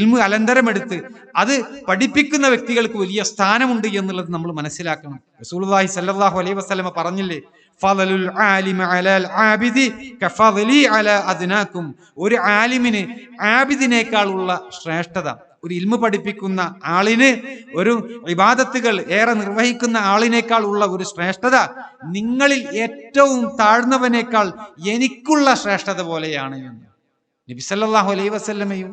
ഇൽമു അലന്തരമെടുത്ത് അത് പഠിപ്പിക്കുന്ന വ്യക്തികൾക്ക് വലിയ സ്ഥാനമുണ്ട് എന്നുള്ളത് നമ്മൾ മനസ്സിലാക്കണം. റസൂലുള്ളാഹി സ്വല്ലല്ലാഹു അലൈഹി വസല്ലമ പറഞ്ഞില്ലേ, ഫളലുൽ ആലിമി അലൽ ആബിദി കഫളി അലാ അദ്നാകും. ഒരു ആലിമിന് ആബിദിനേക്കാളുള്ള ശ്രേഷ്ഠത, ഒരു ഇൽമു പഠിപ്പിക്കുന്ന ആളിന്, ഒരു ഇബാദത്തുകൾ ഏറെ നിർവഹിക്കുന്ന ആളിനേക്കാൾ ഉള്ള ഒരു ശ്രേഷ്ഠത നിങ്ങളിൽ ഏറ്റവും താഴ്ന്നവനേക്കാൾ എനിക്കുള്ള ശ്രേഷ്ഠത പോലെയാണ് എന്ന്. നബി സല്ലല്ലാഹു അലൈഹി വസല്ലമയും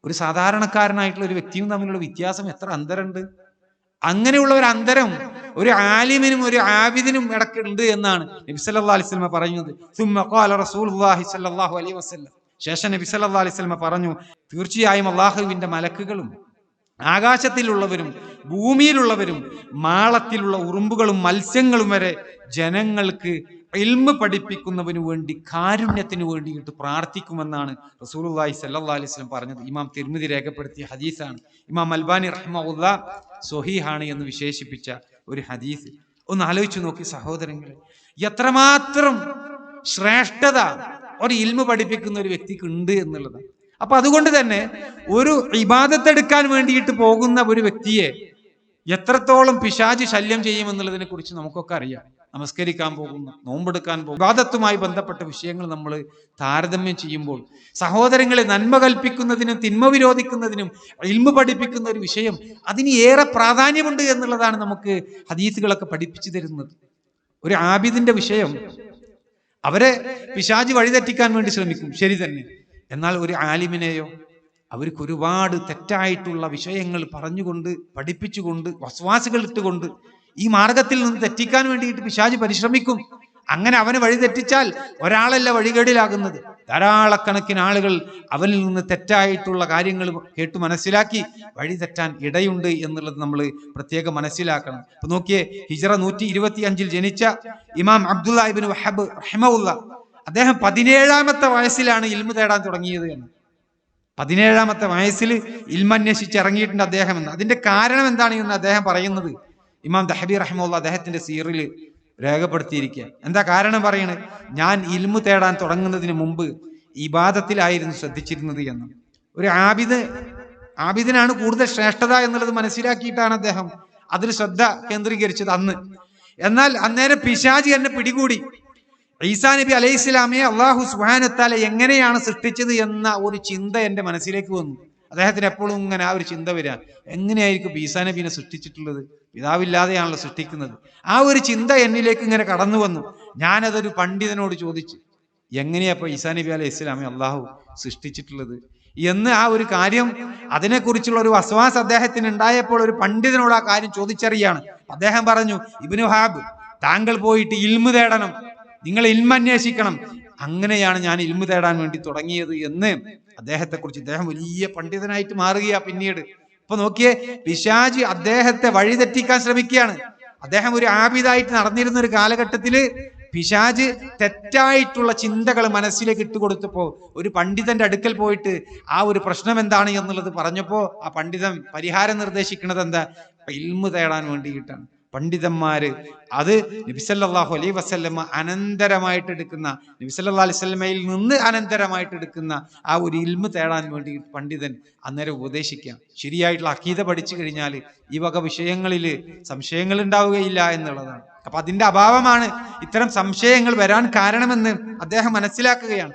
ഒരു സാധാരണക്കാരനായിട്ടുള്ള ഒരു വ്യക്തിയും തമ്മിലുള്ള വ്യത്യാസം എത്ര അന്തരമുണ്ട്. അങ്ങനെയുള്ള ഒരു അന്തരം ഒരു ആലിമിനും ഒരു ആബിദിനും ഇടയ്ക്കുണ്ട് എന്നാണ് നബി സല്ലല്ലാഹു അലൈഹി വസല്ലം പറയുന്നത്. സുമ്മ ഖാല റസൂലുള്ളാഹി സ്വല്ലല്ലാഹു അലൈഹി വസല്ലം, ശേഷം നബി സല്ലല്ലാഹു അലൈഹി വസല്ലം പറഞ്ഞു, തീർച്ചയായും അല്ലാഹുവിന്റെ മലക്കുകളും ആകാശത്തിലുള്ളവരും ഭൂമിയിലുള്ളവരും മാളത്തിലുള്ള ഉറുമ്പുകളും മത്സ്യങ്ങളും വരെ ജനങ്ങൾക്ക് ഇൽമു പഠിപ്പിക്കുന്നവന് വേണ്ടി, കാരുണ്യത്തിന് വേണ്ടിയിട്ട് പ്രാർത്ഥിക്കുമെന്നാണ് റസൂലുള്ളാഹി സ്വല്ലല്ലാഹു അലൈഹി വസല്ലം പറഞ്ഞത്. ഇമാം തിർമിദി രേഖപ്പെടുത്തിയ ഹദീസാണ്. ഇമാം അൽബാനി റഹിമഹുല്ലാഹ് സ്വഹീഹാണ് എന്ന് വിശേഷിപ്പിച്ച ഒരു ഹദീസ്. ഒന്ന് ആലോചിച്ചു നോക്കി സഹോദരങ്ങളെ, എത്രമാത്രം ശ്രേഷ്ഠത ഒരു ഇൽമു പഠിപ്പിക്കുന്ന ഒരു വ്യക്തിക്ക് ഉണ്ട് എന്നുള്ളത്. അപ്പൊ അതുകൊണ്ട് തന്നെ ഒരു ഇബാദത്ത് എടുക്കാൻ വേണ്ടിയിട്ട് പോകുന്ന ഒരു വ്യക്തിയെ എത്രത്തോളം പിശാച് ശല്യം ചെയ്യുമെന്നുള്ളതിനെ കുറിച്ച് നമുക്കൊക്കെ അറിയാം. നമസ്കരിക്കാൻ പോകുന്ന, നോമ്പെടുക്കാൻ പോകുന്ന, ഇബാദത്തുമായി ബന്ധപ്പെട്ട വിഷയങ്ങൾ നമ്മൾ താരതമ്യം ചെയ്യുമ്പോൾ സഹോദരങ്ങളെ, നന്മ കൽപ്പിക്കുന്നതിനും തിന്മ വിരോധിക്കുന്നതിനും ഇൽമു പഠിപ്പിക്കുന്ന ഒരു വിഷയം അതിന് ഏറെ പ്രാധാന്യമുണ്ട് എന്നുള്ളതാണ് നമുക്ക് ഹദീസുകളൊക്കെ പഠിപ്പിച്ചു തരുന്നത്. ഒരു ആബിദിന്റെ വിഷയം, അവരെ പിശാച് വഴിതെറ്റിക്കാൻ വേണ്ടി ശ്രമിക്കും, ശരി തന്നെ. എന്നാൽ ഒരു ആലിമിനെയോ അവർക്ക് ഒരുപാട് തെറ്റായിട്ടുള്ള വിഷയങ്ങൾ പറഞ്ഞുകൊണ്ട്, പഠിപ്പിച്ചുകൊണ്ട്, വസ്വാസുകൾ ഇട്ടുകൊണ്ട് ഈ മാർഗത്തിൽ നിന്ന് തെറ്റിക്കാൻ വേണ്ടിയിട്ട് പിശാച് പരിശ്രമിക്കും. അങ്ങനെ അവന് വഴി തെറ്റിച്ചാൽ ഒരാളല്ല വഴികേടിലാകുന്നത്, ധാരാളക്കണക്കിന് ആളുകൾ അവനിൽ നിന്ന് തെറ്റായിട്ടുള്ള കാര്യങ്ങൾ കേട്ട് മനസ്സിലാക്കി വഴി തെറ്റാൻ ഇടയുണ്ട് എന്നുള്ളത് നമ്മൾ പ്രത്യേകം മനസ്സിലാക്കണം. ഇപ്പൊ നോക്കിയേ, ഹിജ്റ 125 ജനിച്ച ഇമാം അബ്ദുല്ലാഹ് ഇബ്നു വഹബ് റഹിമഹുല്ലാഹ്, അദ്ദേഹം 17-ാമത്തെ വയസ്സിലാണ് ഇൽമു തേടാൻ തുടങ്ങിയത് എന്ന്. 17-ാമത്തെ വയസ്സിൽ ഇൽമന്വേഷിച്ച് ഇറങ്ങിയിട്ടുണ്ട് അദ്ദേഹം എന്ന്. അതിന്റെ കാരണം എന്താണ് എന്ന് അദ്ദേഹം പറയുന്നത് ഇമാം ദഹബി റഹിമഹുല്ലാഹ് അദ്ദേഹത്തിന്റെ സീറിൽ രേഖപ്പെടുത്തിയിരിക്കുക. എന്താ കാരണം പറയണത്? ഞാൻ ഇൽമു തേടാൻ തുടങ്ങുന്നതിന് മുമ്പ് ഇബാദത്തിലായിരുന്നു ശ്രദ്ധിച്ചിരുന്നത് എന്ന്. ഒരു ആബിദിനാണ് കൂടുതൽ ശ്രേഷ്ഠത എന്നുള്ളത് മനസ്സിലാക്കിയിട്ടാണ് അദ്ദേഹം അതിൽ ശ്രദ്ധ കേന്ദ്രീകരിച്ചത് അന്ന്. എന്നാൽ അന്നേരം പിശാചി എന്നെ പിടികൂടി. ഈസാ നബി അലൈഹി ഇസ്ലാമിയെ അള്ളാഹു സുബ്ഹാനഹു വ തആല എങ്ങനെയാണ് സൃഷ്ടിച്ചത് എന്ന ഒരു ചിന്ത എൻ്റെ മനസ്സിലേക്ക് വന്നു. അദ്ദേഹത്തിന് എപ്പോഴും ഇങ്ങനെ ആ ഒരു ചിന്ത വരിക, എങ്ങനെയായിരിക്കും ഈസാ നബീനെ സൃഷ്ടിച്ചിട്ടുള്ളത്? പിതാവില്ലാതെയാണല്ലോ സൃഷ്ടിക്കുന്നത്. ആ ഒരു ചിന്ത എന്നിലേക്ക് ഇങ്ങനെ കടന്നു വന്നു. ഞാനതൊരു പണ്ഡിതനോട് ചോദിച്ചു, എങ്ങനെയാ ഇപ്പൊ ഈസാ നബി അലൈഹി ഇസ്ലാമെ അള്ളാഹു സൃഷ്ടിച്ചിട്ടുള്ളത് എന്ന്. ആ ഒരു കാര്യം, അതിനെക്കുറിച്ചുള്ള ഒരു വസ്വാസ് അദ്ദേഹത്തിന് ഉണ്ടായപ്പോൾ ഒരു പണ്ഡിതനോട് ആ കാര്യം ചോദിച്ചറിയാണ്. അദ്ദേഹം പറഞ്ഞു, ഇബ്നു വഹാബ്, താങ്കൾ പോയിട്ട് ഇൽമു തേടണം, നിങ്ങൾ ഇൽമ അന്വേഷിക്കണം. അങ്ങനെയാണ് ഞാൻ ഇൽമു തേടാൻ വേണ്ടി തുടങ്ങിയത് എന്ന് അദ്ദേഹത്തെക്കുറിച്ച്, അദ്ദേഹം വലിയ പണ്ഡിതനായിട്ട് മാറുകയാ പിന്നീട്. ഇപ്പൊ നോക്കിയേ, പിശാചി അദ്ദേഹത്തെ വഴിതെറ്റിക്കാൻ ശ്രമിക്കുകയാണ്. അദ്ദേഹം ഒരു ആബിദായിട്ട് നടന്നിരുന്ന ഒരു കാലഘട്ടത്തില് പിശാച് തെറ്റായിട്ടുള്ള ചിന്തകൾ മനസ്സിലേക്ക് ഇട്ടുകൊടുത്തപ്പോ ഒരു പണ്ഡിതന്റെ അടുക്കൽ പോയിട്ട് ആ ഒരു പ്രശ്നം എന്താണ് എന്നുള്ളത് പറഞ്ഞപ്പോ ആ പണ്ഡിതൻ പരിഹാരം നിർദ്ദേശിക്കുന്നത് എന്താ? ഇൽമു തേടാൻ വേണ്ടിയിട്ടാണ്. പണ്ഡിതന്മാര് അത് നബി സല്ലല്ലാഹു അലൈഹി വസല്ലമ അനന്തരമായിട്ട് എടുക്കുന്ന, നബി സല്ലല്ലാഹു അലൈഹി വസല്ലമയിൽ നിന്ന് അനന്തരമായിട്ട് എടുക്കുന്ന ആ ഒരു ഇൽമു തേടാൻ വേണ്ടി പണ്ഡിതൻ അന്നേരം ഉപദേശിക്കാം. ശരിയായിട്ടുള്ള അഖീദ പഠിച്ചു കഴിഞ്ഞാൽ ഈ വക വിഷയങ്ങളിൽ സംശയങ്ങൾ ഉണ്ടാവുകയില്ല എന്നുള്ളതാണ്. അപ്പൊ അതിന്റെ അഭാവമാണ് ഇത്തരം സംശയങ്ങൾ വരാൻ കാരണമെന്ന് അദ്ദേഹം മനസ്സിലാക്കുകയാണ്.